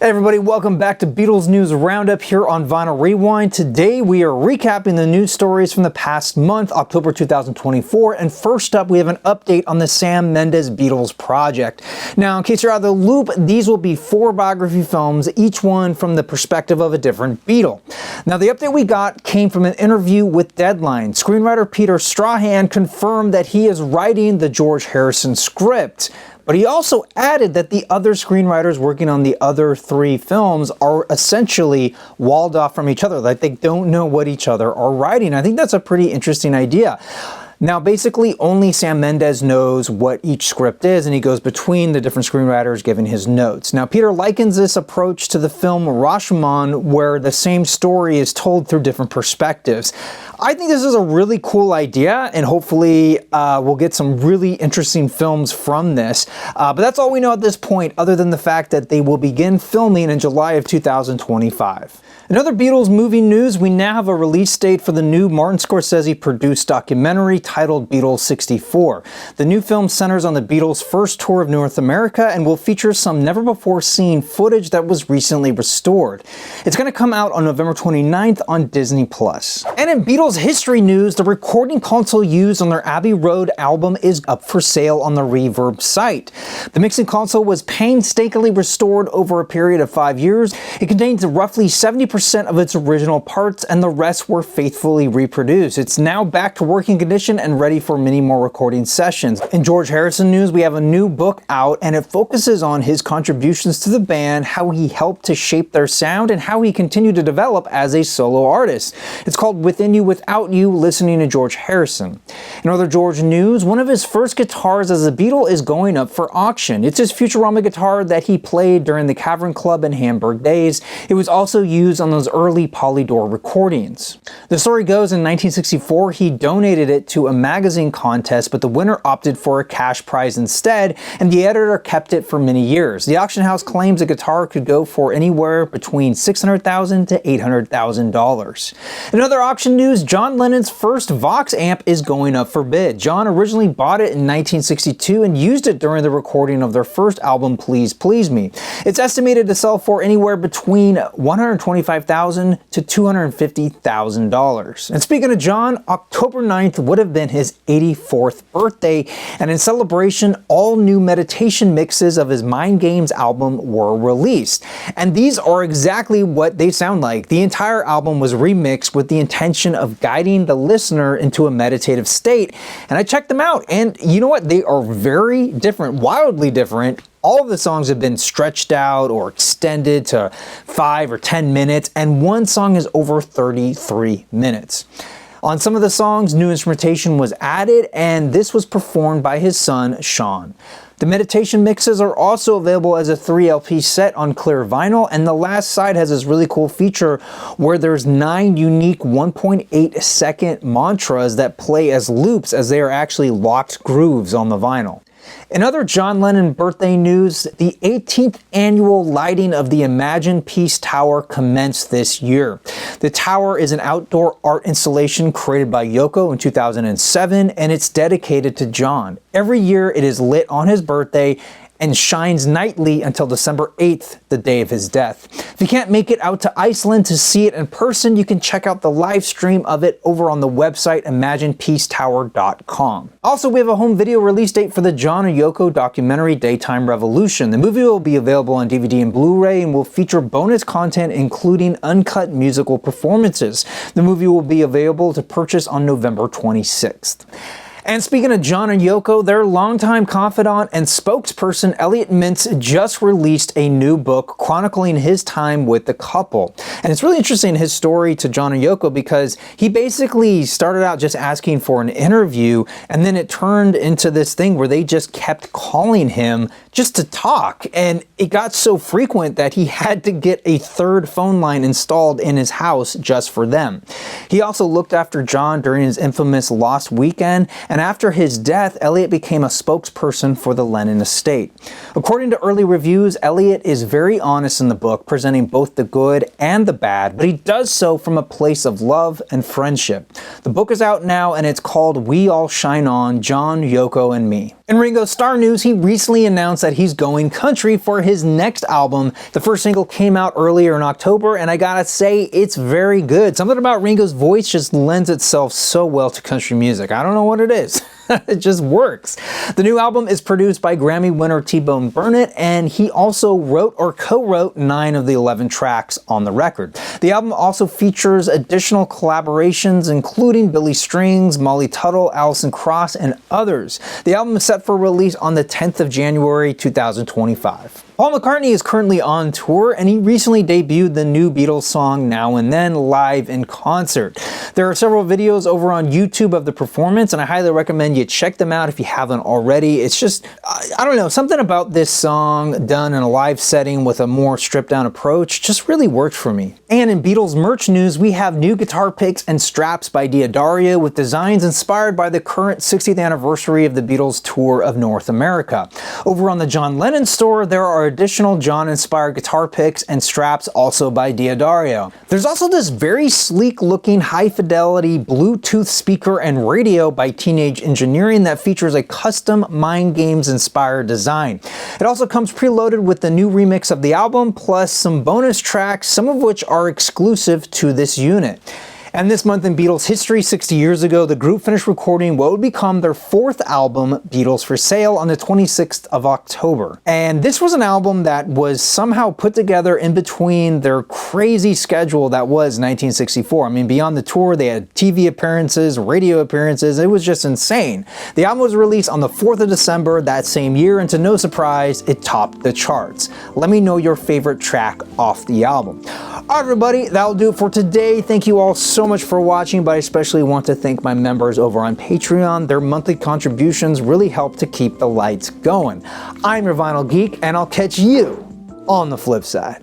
Hey everybody, welcome back to Beatles News Roundup here on Vinyl Rewind. Today we are recapping the news stories from the past month, October 2024, and first up we have an update on the Sam Mendes Beatles project. Now, in case you're out of the loop, these will be 4 biography films, each one from the perspective of a different Beatle. Now, the update we got came from an interview with Deadline. Screenwriter Peter Strahan confirmed that he is writing the George Harrison script. But he also added that the other screenwriters working on the other 3 films are essentially walled off from each other, like they don't know what each other are writing. I think that's a pretty interesting idea. Now, basically, only Sam Mendes knows what each script is, and he goes between the different screenwriters giving his notes. Now, Peter likens this approach to the film Rashomon, where the same story is told through different perspectives. I think this is a really cool idea, and hopefully we'll get some really interesting films from this. But that's all we know at this point, other than the fact that they will begin filming in July of 2025. In other Beatles movie news, we now have a release date for the new Martin Scorsese-produced documentary titled Beatles 64. The new film centers on the Beatles' first tour of North America and will feature some never-before-seen footage that was recently restored. It's going to come out on November 29th on Disney+. And in Beatles history news, the recording console used on their Abbey Road album is up for sale on the Reverb site. The mixing console was painstakingly restored over a period of 5 years. It contains roughly 70% of its original parts, and the rest were faithfully reproduced. It's now back to working condition and ready for many more recording sessions. In George Harrison news, we have a new book out, and it focuses on his contributions to the band, how he helped to shape their sound, and how he continued to develop as a solo artist. It's called Within You Without You, Listening to George Harrison. In other George news, one of his first guitars as a Beatle is going up for auction. It's his Futurama guitar that he played during the Cavern Club and Hamburg days. It was also used on those early Polydor recordings. The story goes in 1964 he donated it to a magazine contest, but the winner opted for a cash prize instead, and the editor kept it for many years. The auction house claims the guitar could go for anywhere between $600,000 to $800,000. In other auction news, John Lennon's first Vox amp is going up for bid. John originally bought it in 1962 and used it during the recording of their first album, Please Please Me. It's estimated to sell for anywhere between $125,000 to $250,000. And speaking of John, October 9th would have been his 84th birthday, and in celebration, all new meditation mixes of his Mind Games album were released. And these are exactly what they sound like. The entire album was remixed with the intention of guiding the listener into a meditative state. And I checked them out, and you know what? They are very different, wildly different. All of the songs have been stretched out or extended to 5 or 10 minutes, and one song is over 33 minutes. On some of the songs, new instrumentation was added, and this was performed by his son, Sean. The meditation mixes are also available as a 3 LP set on clear vinyl, and the last side has this really cool feature where there's 9 unique 1.8 second mantras that play as loops as they are actually locked grooves on the vinyl. In other John Lennon birthday news, the 18th annual lighting of the Imagine Peace Tower commenced this year. The tower is an outdoor art installation created by Yoko in 2007, and it's dedicated to John. Every year it is lit on his birthday and shines nightly until December 8th, the day of his death. If you can't make it out to Iceland to see it in person, you can check out the live stream of it over on the website imaginepeacetower.com. Also, we have a home video release date for the John and Yoko documentary Daytime Revolution. The movie will be available on DVD and Blu-ray and will feature bonus content including uncut musical performances. The movie will be available to purchase on November 26th. And speaking of John and Yoko, their longtime confidant and spokesperson Elliot Mintz just released a new book chronicling his time with the couple. And it's really interesting, his story to John and Yoko, because he basically started out just asking for an interview, and then it turned into this thing where they just kept calling him just to talk. And it got so frequent that he had to get a 3rd phone line installed in his house just for them. He also looked after John during his infamous Lost Weekend, and after his death, Elliot became a spokesperson for the Lennon estate. According to early reviews, Elliot is very honest in the book, presenting both the good and the bad, but he does so from a place of love and friendship. The book is out now, and it's called We All Shine On, John, Yoko, and Me. In Ringo Starr news, he recently announced that he's going country for his next album. The first single came out earlier in October, and I gotta say, it's very good. Something about Ringo's voice just lends itself so well to country music. I don't know what it is. It just works. The new album is produced by Grammy winner T-Bone Burnett, and he also wrote or co-wrote 9 of the 11 tracks on the record. The album also features additional collaborations, including Billy Strings, Molly Tuttle, Alison Krauss, and others. The album is set for release on the 10th of January 2025. Paul McCartney is currently on tour, and he recently debuted the new Beatles song Now and Then live in concert. There are several videos over on YouTube of the performance, and I highly recommend you check them out if you haven't already. It's just, I don't know, something about this song done in a live setting with a more stripped down approach just really worked for me. And in Beatles merch news, we have new guitar picks and straps by Diodario with designs inspired by the current 60th anniversary of the Beatles tour of North America. Over on the John Lennon store, there are additional John-inspired guitar picks and straps also by Diodario. There's also this very sleek-looking, high-fidelity Bluetooth speaker and radio by Teenage Engineering that features a custom Mind Games-inspired design. It also comes preloaded with the new remix of the album, plus some bonus tracks, some of which are exclusive to this unit. And this month in Beatles history, 60 years ago, the group finished recording what would become their 4th album, Beatles for Sale, on the 26th of October. And this was an album that was somehow put together in between their crazy schedule that was 1964. I mean, beyond the tour, they had TV appearances, radio appearances. It was just insane. The album was released on the 4th of December that same year, and to no surprise, it topped the charts. Let me know your favorite track off the album. All right, everybody, that'll do it for today. Thank you all so much for watching, but I especially want to thank my members over on Patreon. Their monthly contributions really help to keep the lights going. I'm your Vinyl Geek, and I'll catch you on the flip side.